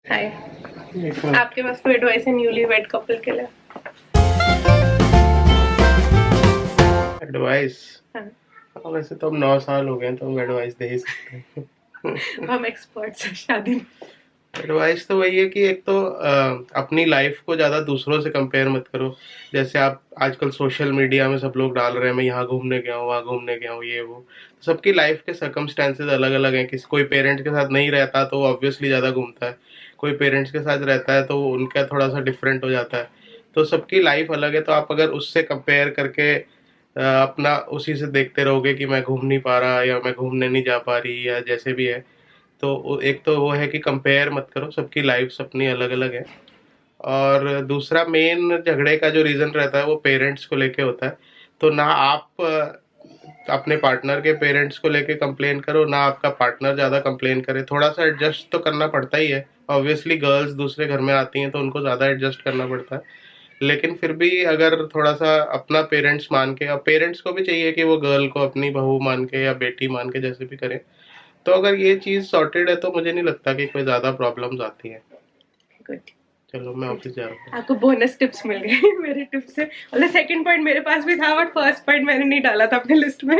हाय, आपके पास कोई एडवाइस है न्यूली वेड कपल के लिए? एडवाइस? हाँ, हाँ, वैसे तो अब 9 साल हो गए तो हम एडवाइस दे ही सकते हैं। हम एक्सपर्ट्स हैं शादी में। एडवाइस तो वही है कि एक तो अपनी लाइफ को ज़्यादा दूसरों से कंपेयर मत करो। जैसे आप आजकल सोशल मीडिया में सब लोग डाल रहे हैं, मैं यहाँ घूमने गया हूँ, वहाँ घूमने गया हूँ, ये वो। तो सबकी लाइफ के सर्कमस्टेंसेस अलग अलग हैं। किसी कोई पेरेंट्स के साथ नहीं रहता तो ऑब्वियसली ज़्यादा घूमता है, कोई पेरेंट्स के साथ रहता है तो उनका थोड़ा सा डिफरेंट हो जाता है। तो सबकी लाइफ अलग है, तो आप अगर उससे कंपेयर करके अपना उसी से देखते रहोगे कि मैं घूम नहीं पा रहा या मैं घूमने नहीं जा पा रही या जैसे भी है, तो एक तो वो है कि कंपेयर मत करो, सबकी लाइफ अपनी अलग अलग है। और दूसरा मेन झगड़े का जो रीजन रहता है वो पेरेंट्स को लेके होता है। तो ना आप अपने पार्टनर के पेरेंट्स को लेके कंप्लेन करो, ना आपका पार्टनर ज़्यादा कंप्लेन करे। थोड़ा सा एडजस्ट तो करना पड़ता ही है। ऑब्वियसली गर्ल्स दूसरे घर में आती हैं तो उनको ज़्यादा एडजस्ट करना पड़ता है, लेकिन फिर भी अगर थोड़ा सा अपना पेरेंट्स मान के, और पेरेंट्स को भी चाहिए कि वो गर्ल को अपनी बहू मान के या बेटी मान के जैसे भी करें, तो अगर ये चीज़ सॉर्टेड है तो मुझे नहीं लगता कि कोई ज़्यादा प्रॉब्लम्स आती हैं। गुड। चलो मैं ऑफिस जा रहा हूँ। आपको बोनस टिप्स मिल गए मेरे टिप्स से। मतलब सेकंड पॉइंट मेरे पास भी था बट फर्स्ट पॉइंट मैंने नहीं डाला था अपने लिस्ट में।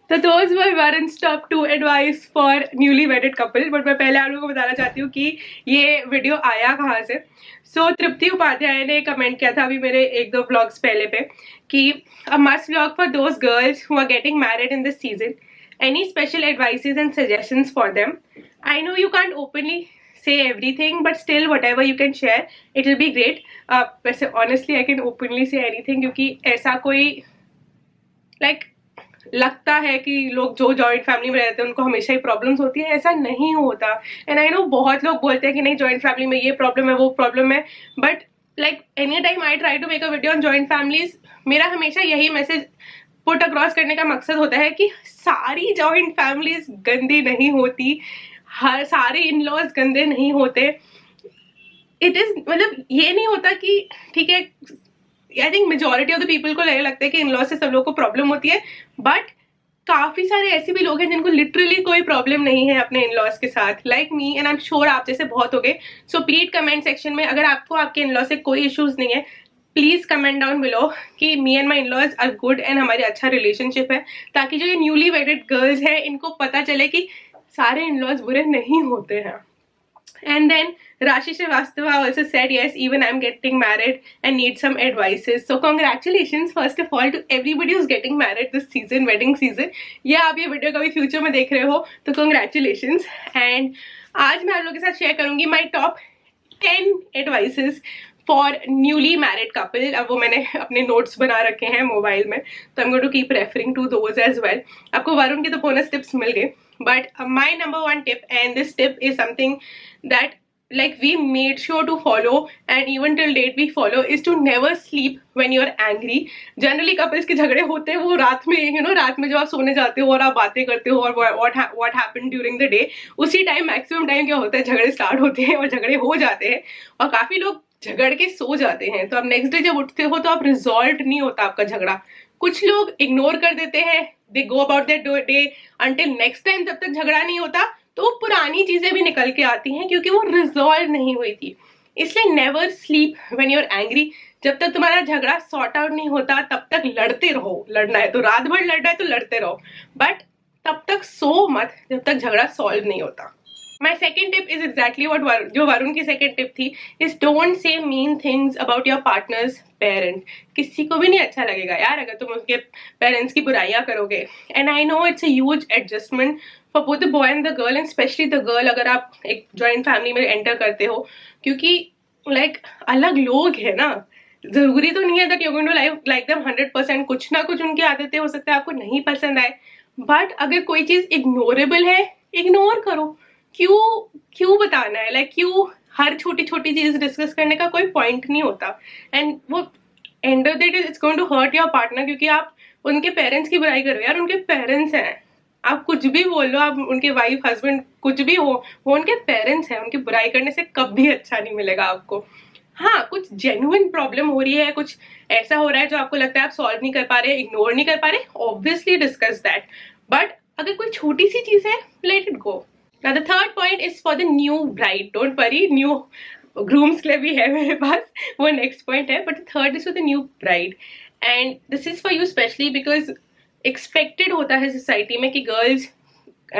तो those were Varun's top 2 advice for newly वेडेड couple. But मैं पहले आप लोगों को बताना चाहती हूँ कि ये वीडियो आया कहाँ से। सो तृप्ति उपाध्याय ने कमेंट किया था अभी मेरे 1-2 व्लॉग्स पहले पे कि a must vlog for those girls who are getting married in this season, any special advices and suggestions for them? I know you can't openly say everything but still whatever you can share it will be great. वैसे honestly I can openly say anything क्योंकि ऐसा कोई like लगता है कि लोग जो joint family में रहते हैं उनको हमेशा ही प्रॉब्लम्स होती है, ऐसा नहीं होता। एंड आई नो बहुत लोग बोलते हैं कि नहीं जॉइंट फैमिली में ये प्रॉब्लम है वो प्रॉब्लम है, but like any time I try to make a video on joint families, मेरा हमेशा यही मैसेज पुट अक्रॉस करने का मकसद होता है कि सारी जॉइंट फैमिलीज गंदी नहीं होती, हर सारे इन लॉज गंदे नहीं होते। इट इज मतलब ये नहीं होता कि ठीक है, I think majority of the people को लगता है कि इन लॉज से सब लोगों को प्रॉब्लम होती है, बट काफी सारे ऐसे भी लोग हैं जिनको लिटरली कोई प्रॉब्लम नहीं है अपने इन लॉज के साथ, like me, and I am sure आप जैसे बहुत हो गए। सो प्लीज कमेंट सेक्शन में अगर आपको आपके इन लॉज से कोई इश्यूज नहीं है, प्लीज कमेंट डाउन बिलो कि me and my in laws are good and हमारे अच्छा रिलेशनशिप है, ताकि जो ये न्यूली वेडेड गर्ल्स है इनको पता चले कि सारे इन लॉज बुरे नहीं होते हैं। And then Rashi Srivastava also said, yes, even I'm getting married and need some advices. So congratulations first of all to everybody who's getting married this season, wedding season. या आप ये video कभी future में देख रहे हो तो congratulations. And आज मैं आप लोगों के साथ शेयर करूंगी my top 10 advices for newly married couple. अब वो मैंने अपने नोट्स बना रखे हैं मोबाइल में, तो I am going to keep referring to those as well. आपको वरुण के तो बोनस टिप्स मिल गए, but my number 1 tip, and this tip is something that like we made sure to follow and even till date we follow, is to never sleep when you're angry. Generally couples के झगड़े होते हैं वो रात में, you know, रात में जो आप सोने जाते हो और आप बातें करते हो और what happened during the day, उसी टाइम मैक्सिमम टाइम क्या होता है झगड़े स्टार्ट होते हैं और झगड़े हो जाते हैं और काफी लोग झगड़ के सो जाते हैं। तो आप नेक्स्ट डे जब उठते हो तो आप रिजॉल्व नहीं होता आपका झगड़ा, कुछ लोग इग्नोर कर देते हैं, they go about their day until next time, जब तक झगड़ा नहीं होता तो पुरानी चीजें भी निकल के आती हैं क्योंकि वो रिजॉल्व नहीं हुई थी। इसलिए never sleep when you are angry. जब तक तुम्हारा झगड़ा सॉर्ट आउट नहीं होता तब तक लड़ते रहो, लड़ना है तो रात भर लड़ना है तो लड़ते रहो, बट तब तक सो मत जब तक झगड़ा सॉल्व नहीं होता। My second tip is exactly what जो वरुण की second tip थी, is don't say mean things about your partner's parent. किसी को भी नहीं अच्छा लगेगा यार अगर तुम उसके पेरेंट्स की बुराइयां करोगे। And I know it's a huge adjustment for both the boy and the girl, and especially the girl अगर आप एक joint family में enter करते हो, क्योंकि like अलग लोग है ना, जरूरी तो नहीं है that you're going to like them 100%, कुछ ना कुछ उनकी आदतें हो सकता है आपको नहीं पसंद आए, बट अगर कोई चीज इग्नोरेबल है इग्नोर करो। क्यों बताना है, लाइक क्यों हर छोटी छोटी चीज डिस्कस करने का कोई पॉइंट नहीं होता। एंड वो end of the day it's going to hurt your partner, क्योंकि आप उनके पेरेंट्स की बुराई कर रहे हो यार, उनके पेरेंट्स हैं, आप कुछ भी बोल लो, आप उनके वाइफ हस्बैंड कुछ भी हो, वो उनके पेरेंट्स हैं, उनकी बुराई करने से कभी अच्छा नहीं मिलेगा आपको। हाँ, कुछ जेन्युइन प्रॉब्लम हो रही है, कुछ ऐसा हो रहा है जो आपको लगता है आप सॉल्व नहीं कर पा रहे, इग्नोर नहीं कर पा रहे, ऑब्वियसली डिस्कस दैट, बट अगर कोई छोटी सी चीज है let it go. Now the third point is for the new bride. Don't worry, new grooms के लिए भी है मेरे पास, वो next point है. But the third is for the new bride, and this is for you especially because expected होता है society में कि girls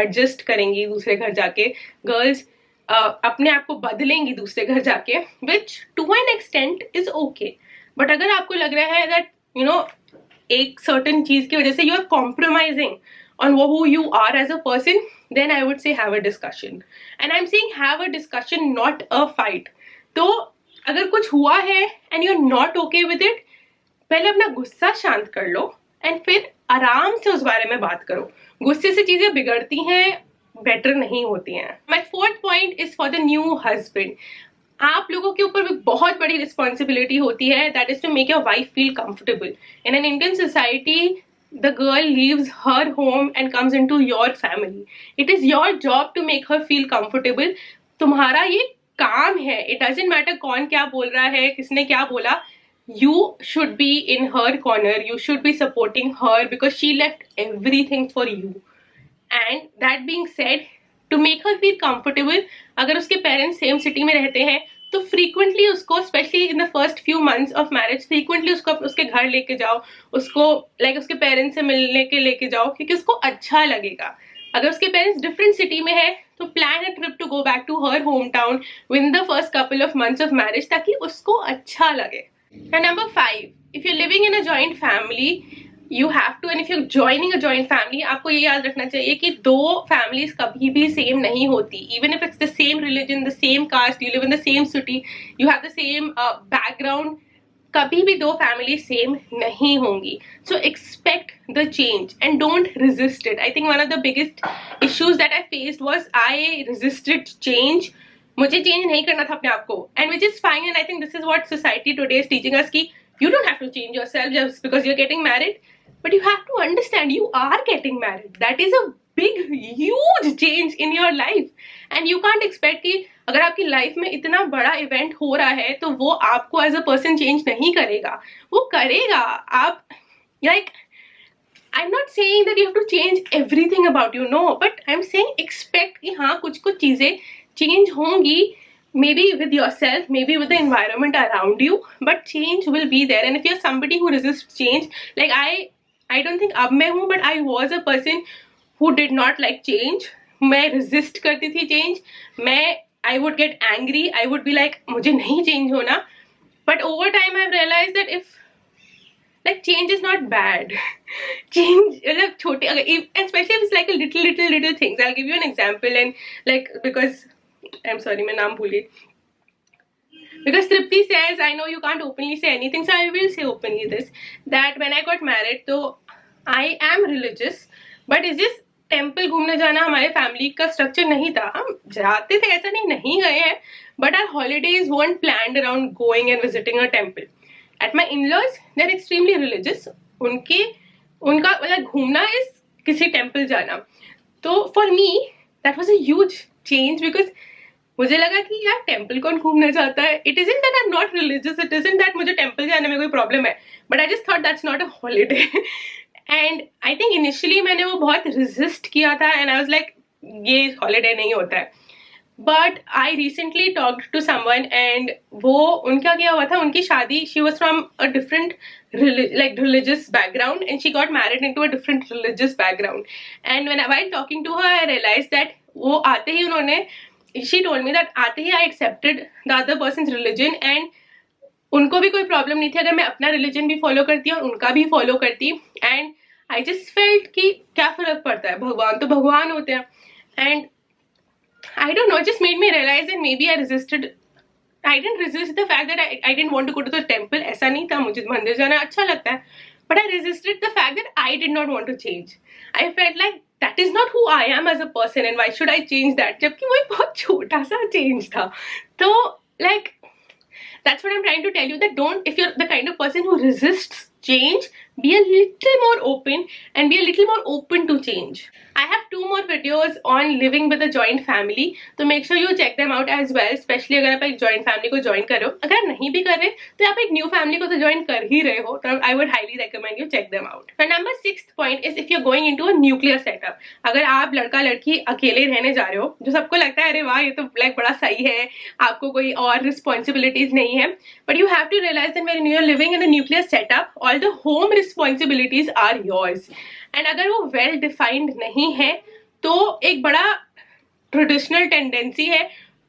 adjust करेंगी दूसरे घर जाके, girls अपने आप को बदलेंगी दूसरे घर जाके, which to an extent is okay. But अगर आपको लग रहा है that you know एक certain चीज की वजह से you are compromising on who you are as a person, then I would say have a discussion. And I'm saying have a discussion, not a fight. तो अगर कुछ हुआ है and you're not okay with it, पहले अपना गुस्सा शांत कर लो and फिर आराम से उस बारे में बात करो. गुस्से से चीजें बिगड़ती हैं, बेटर नहीं होती हैं. My fourth point is for the new husband. आप लोगों के ऊपर भी बहुत बड़ी रिस्पॉन्सिबिलिटी होती है, that is to make your wife feel comfortable. In an Indian society the girl leaves her home and comes into your family. It is your job to make her feel comfortable. तुम्हारा ये काम है. It doesn't matter कौन क्या बोल रहा है, किसने क्या बोला. You should be in her corner. You should be supporting her because she left everything for you. And that being said, to make her feel comfortable, अगर उसके पेरेंट्स सेम सिटी में रहते हैं तो फ्रीक्वेंटली उसको, specially in the first few months of marriage, frequently उसको उसके घर लेके जाओ, उसको लाइक उसके पेरेंट्स से मिलने के लेके जाओ, क्योंकि उसको अच्छा लगेगा. अगर उसके पेरेंट्स डिफरेंट सिटी में है तो plan a trip to go back to her home town with the first couple of months of marriage, ताकि उसको अच्छा लगे. And number 5, if you living in a joint family, you have to, and if you're joining a joint family, आपको ये याद रखना चाहिए कि दो families कभी भी same नहीं होती. Even if it's the same religion, the same caste, you live in the same city, you have the same background, कभी भी दो families same नहीं होंगी. So expect the change and don't resist it. I think one of the biggest issues that I faced was I resisted change. मुझे change नहीं करना था अपने आप को, and which is fine, and I think this is what society today is teaching us कि you don't have to change yourself just because you're getting married. But you have to understand you are getting married. That is a big, huge change in your life. And you can't expect कि अगर आपकी life में इतना बड़ा event हो रहा है तो वो आपको एज अ पर्सन चेंज नहीं करेगा. वो करेगा. आप like, I am not saying that you have to change everything about you, no, but I am saying expect कि हाँ कुछ कुछ चीजें चेंज होंगी, maybe with yourself, maybe with the environment around you, but change will be there. And if you're somebody who resists change, like I don't think अब मैं हूँ, but I was a person who did not like change. मैं resist करती थी change. I would get angry. I would be like मुझे नहीं change होना. But over time I've realized that if like change is not bad. Change मतलब छोटे, and especially if it's like a little things. I'll give you an example, and like because I'm sorry, मैं नाम भूल गई. Because Tripti says, I know you can't openly say anything, so I will say openly this, that when I got married, तो I am religious, but is this temple घूमने जाना हमारे family का structure नहीं था. हम जाते थे, ऐसा नहीं गए हैं, but our holidays weren't planned around going and visiting a temple. At my in-laws, they're extremely religious. उनका मतलब घूमना is किसी टेम्पल जाना. तो for me, that was a huge change because मुझे लगा कि यार टेम्पल कौन घूमने जाता है. It isn't that I am not religious, it isn't that मुझे टेम्पल जाने में कोई प्रॉब्लम है, but I just thought that's not a holiday. And I think initially मैंने वो बहुत रेजिस्ट किया था, एंड आई वाज लाइक ये हॉलीडे नहीं होता है. But I recently talked to someone, and वो उनका क्या हुआ था, उनकी शादी, she was from a different like religious background, and she got married into a different religious background. And while talking to her, I realized that वो आते ही उन्होंने, she told me that आते ही I accepted the other person's religion, and उनको भी कोई problem नहीं थी अगर मैं अपना रिलीजन भी फॉलो करती और उनका भी फॉलो करती. एंड आई जस्ट फेल्ट कि क्या फर्क पड़ता है, भगवान तो भगवान होते हैं. And I don't know, just made me realise that maybe I resisted. I didn't resist the fact that I didn't want to go to the temple. ऐसा नहीं था, मुझे मंदिर जाना अच्छा लगता है, but I resisted the fact that I did not want to change. I felt like that is not who I am as a person, and why should I change that? जबकि वो एक बहुत छोटा सा change था. तो like that's what I'm trying to tell you, that don't, if you're the kind of person who resists change, be a little more open and be a little more open to change. I have 2 more videos on living with a joint family, तो make sure you check them out as well, especially अगर आप एक joint family को join कर रहे हो. अगर आप नहीं भी कर रहे तो आप एक new family को तो join कर ही रहे हो, तो I would highly recommend you check them out. The number 6th point is if you're going into a nuclear setup. अगर आप लड़का लड़की अकेले रहने जा रहे हो, जो सबको लगता है अरे वाह ये तो like बड़ा सही है, आपको कोई और responsibilities नहीं है, but you have to realize that when you're living in a nuclear setup, all the home responsibilities are yours. And अगर वो well defined नहीं है तो एक बड़ा traditional tendency है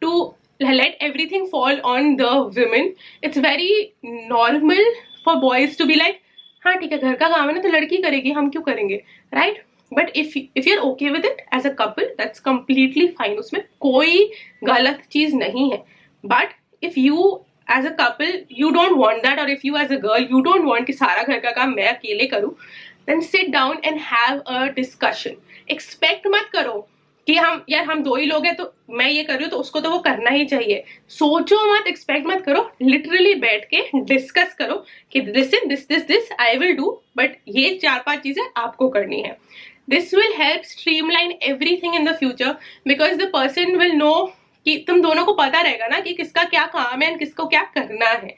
to let everything fall on the women. It's very normal for boys to be like हाँ ठीक है घर का काम है ना तो लड़की करेगी, हम क्यों करेंगे, right? But if you're okay with it as a couple, that's completely fine. उसमें कोई गलत चीज नहीं है. But if you as a couple you don't want that, or if you as a girl you don't want कि सारा घर का काम मैं अकेले करूँ, then sit down and have a discussion. Expect मत करो कि हम 2 ही लोग हैं तो मैं ये कर रही हूँ तो उसको तो वो करना ही चाहिए. सोचो मत, एक्सपेक्ट मत करो, लिटरली बैठ के डिस्कस करो कि this I will do, but ये 4-5 चीजें आपको करनी है. This will help streamline everything in the future, because the person will know कि तुम दोनों को पता रहेगा ना कि किसका क्या काम है और किसको क्या करना है.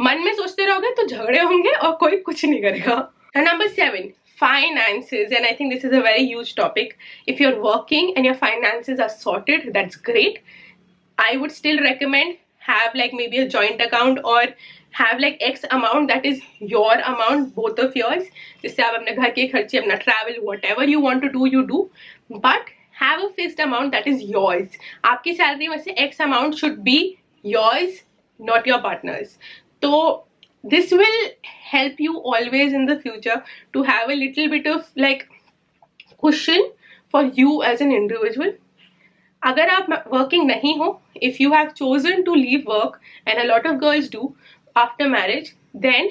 मन में सोचते रहोगे तो झगड़े होंगे और कोई कुछ नहीं करेगा. Number 7, finances, and I think this is a very huge topic. If you're working and your finances are sorted, that's great. I would still recommend have like maybe a joint account or have like X amount that is your amount, both of yours. जिससे आप अपने घर के खर्चे, अपना travel, whatever you want to do, you do. But have a fixed amount that is yours. आपकी salary में से X amount should be yours, not your partner's. तो this will help you always in the future to have a little bit of like cushion for you as an individual. अगर आप working नहीं हो, if you have chosen to leave work, and a lot of girls do after marriage, then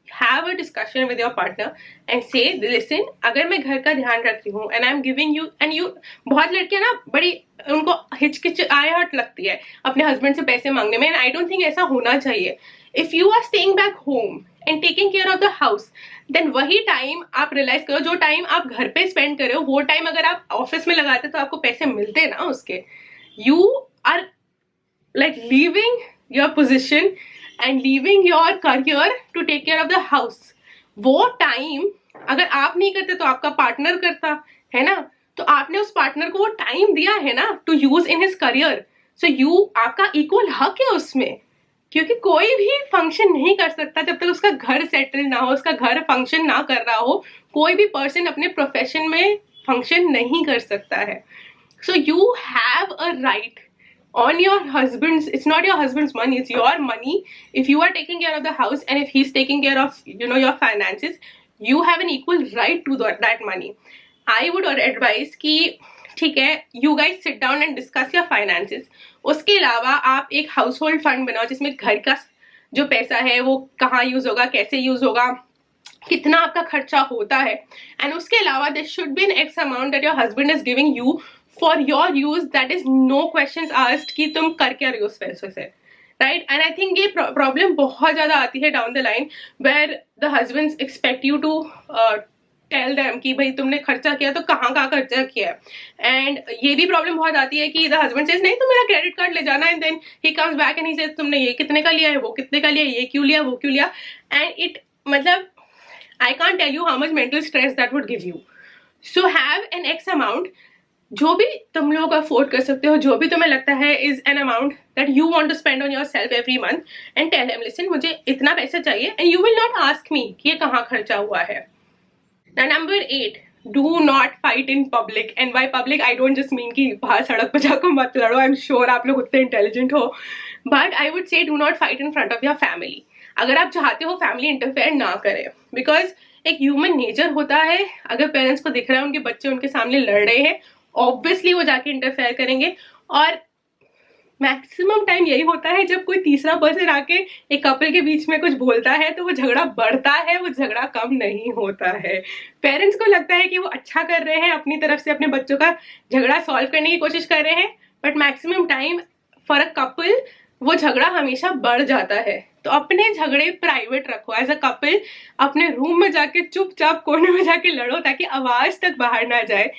have a discussion with your partner and say listen, अगर मैं घर का ध्यान रख रही हूँ and I'm giving you, and you, बहुत लड़कियां ना बड़ी उनको हिचकिचाहट लगती है अपने हस्बैंड से पैसे मांगने में, and I don't think ऐसा होना चाहिए. If you are staying back home and taking care of the house, then वही टाइम आप रियलाइज करो, जो टाइम आप घर पे स्पेंड कर रहे हो वो टाइम अगर आप ऑफिस में लगाते तो आपको पैसे मिलते ना उसके. You are like leaving your position and leaving your career to take care of the house. वो टाइम अगर आप नहीं करते तो आपका पार्टनर करता है ना, तो आपने उस पार्टनर को वो टाइम दिया है ना to use in his career. So you, आपका इक्वल हक है उसमें, क्योंकि कोई भी फंक्शन नहीं कर सकता जब तक उसका घर सेटल ना हो, उसका घर फंक्शन ना कर रहा हो. कोई भी पर्सन अपने प्रोफेशन में फंक्शन नहीं कर सकता है. So you have a right on your husband's, it's not your husband's money, it's your money. If you are taking care of the house and if he's taking care of, you know, your finances, you have an equal right to that money. I would advise कि ठीक है, you guys sit down and discuss your finances. उसके अलावा आप एक household fund बनाओ जिसमें घर का जो पैसा है वो कहाँ यूज होगा, कैसे यूज होगा, कितना आपका खर्चा होता है. एंड उसके अलावा there should be an X amount that your husband is giving you for your use, that is no questions asked कि तुम कर क्या रहे हो उस पैसों से, right? And I think ये problem बहुत ज़्यादा आती है down the line where the husbands expect you to tell them कि भाई तुमने खर्चा किया तो कहाँ खर्चा किया है. एंड ये भी प्रॉब्लम बहुत आती है कि the husband says नहीं तुम मेरा क्रेडिट कार्ड ले जाना, and then he comes back and he says तुमने ये कितने का लिया है, वो कितने का लिया है, ये क्यों लिया, वो क्यों लिया. एंड इट मतलब I can't tell you how much mental stress that would give you. So have an X amount, जो भी तुम लोग अफोर्ड कर सकते हो, जो भी तुम्हें लगता है is an amount that you want to spend on yourself every month, and tell him listen मुझे इतना पैसा चाहिए, and you will not ask me कि ये कहाँ खर्चा हुआ है. Number 8, do not fight in public. And by public I don't just mean कि बाहर सड़क पर जाकर मत लड़ो, आई एम श्योर आप लोग उतने इंटेलिजेंट हो, but I would say do not fight in front of your family. अगर आप चाहते हो फैमिली इंटरफेयर ना करे, बिकॉज एक ह्यूमन नेचर होता है, अगर पेरेंट्स को दिख रहा है उनके बच्चे उनके सामने लड़ रहे हैं, ऑब्वियसली वो जाके इंटरफेयर करेंगे. और मैक्सिमम टाइम यही होता है जब कोई तीसरा पर्सन आके एक कपल के बीच में कुछ बोलता है तो वो झगड़ा बढ़ता है, वो झगड़ा कम नहीं होता है. पेरेंट्स को लगता है कि वो अच्छा कर रहे हैं, अपनी तरफ से अपने बच्चों का झगड़ा सॉल्व करने की कोशिश कर रहे हैं, but maximum time for a couple वो झगड़ा हमेशा बढ़ जाता है। तो अपने झगड़े प्राइवेट रखो एज अ कपल, अपने रूम में जाके चुपचाप कोने में जाके लड़ो ताकि आवाज तक बाहर ना जाए।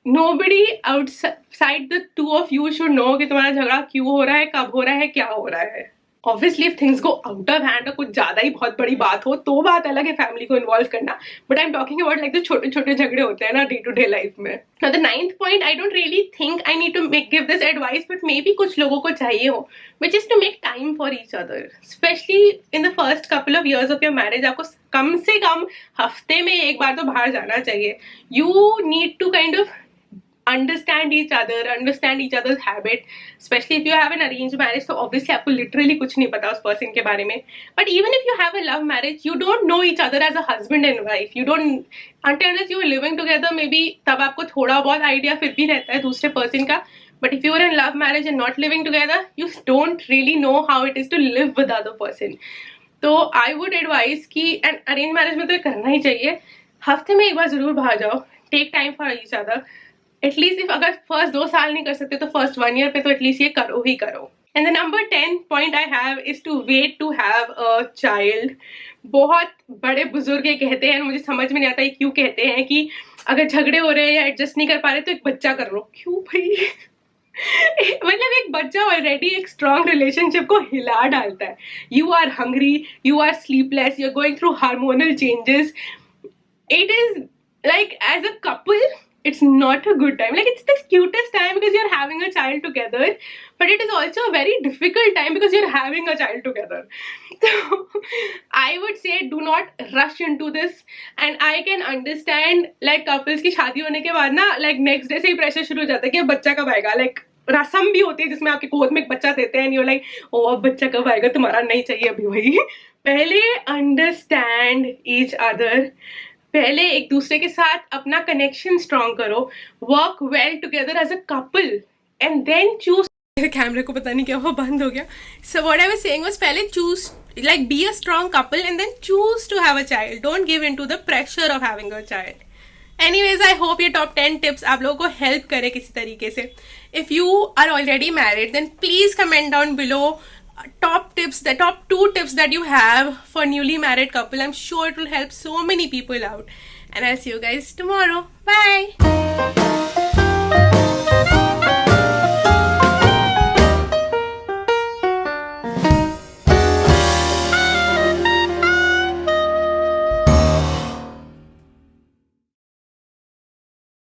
Nobody outside the two of you should know कि तुम्हारा झगड़ा क्यों हो रहा है, कब हो रहा है, क्या हो रहा है। Obviously if things go out of hand और कुछ ज्यादा ही बहुत बड़ी बात हो तो बात अलग है फैमिली को इन्वॉल्व करना, but I am talking about like जो छोटे छोटे झगड़े होते हैं ना डे टू डे लाइफ में। Now the ninth point, I don't really think I need to give this advice, but maybe कुछ लोगों को चाहिए हो, which is to make time for each other, especially in the first couple of years of your marriage। आपको कम से कम हफ्ते में एक बार तो बाहर जाना चाहिए। You need to kind of understand each other's habit, especially if you have an arranged marriage। तो obviously आपको literally कुछ नहीं पता उस person के बारे में, but even if you have a love marriage, you don't know each other as a husband and wife। You don't, until you are living together, maybe तब आपको थोड़ा बहुत idea फिर भी रहता है दूसरे person का, but if you are in love marriage and not living together, you don't really know how it is to live with the other person। तो I would advise कि and arranged marriage में तो ये करना ही चाहिए, हफ्ते में एक बार जरूर बाहर जाओ, take time for each other। At least if अगर फर्स्ट 2 साल नहीं कर सकते तो फर्स्ट 1 ईयर पे तो एटलीस्ट ये करो ही करो। And the number 10 point I have is to wait to have a child. बहुत बड़े बुजुर्ग ये कहते हैं, मुझे समझ में नहीं आता ये क्यों कहते हैं कि अगर झगड़े हो रहे हैं या एडजस्ट नहीं कर पा रहे तो एक बच्चा कर लो। क्यों भाई मतलब एक बच्चा ऑलरेडी एक स्ट्रॉन्ग रिलेशनशिप को हिला डालता है। You are hungry, you are sleepless, you are going through hormonal changes. It is like as a couple it's not a good time, like it's the cutest time because you're having a child together, but it is also a very difficult time because you're having a child together। So I would say do not rush into this, and I can understand like couples की शादी होने के बाद ना like next day से ही pressure शुरू हो जाता है कि अब बच्चा कब आएगा। like रस्म भी होती है जिसमें आपके गोद में एक बच्चा देते हैं, you're like oh अब बच्चा कब आएगा, तुम्हारा नहीं चाहिए अभी। भाई पहले understand each other, पहले एक दूसरे के साथ अपना कनेक्शन स्ट्रॉन्ग करो, work well together as a couple, and then choose. मेरे कैमरे को पता नहीं क्या हुआ, बंद हो गया। So what I was saying was पहले choose like be a strong couple and then choose to have a child। don't give into the pressure of having a child। anyways I hope ये top 10 tips आप लोगों को help करे किसी तरीके से। if you are already married then please comment down below top tips, the top 2 tips that you have for newly married couple। I'm sure it will help so many people out, and I'll see you guys tomorrow। Bye।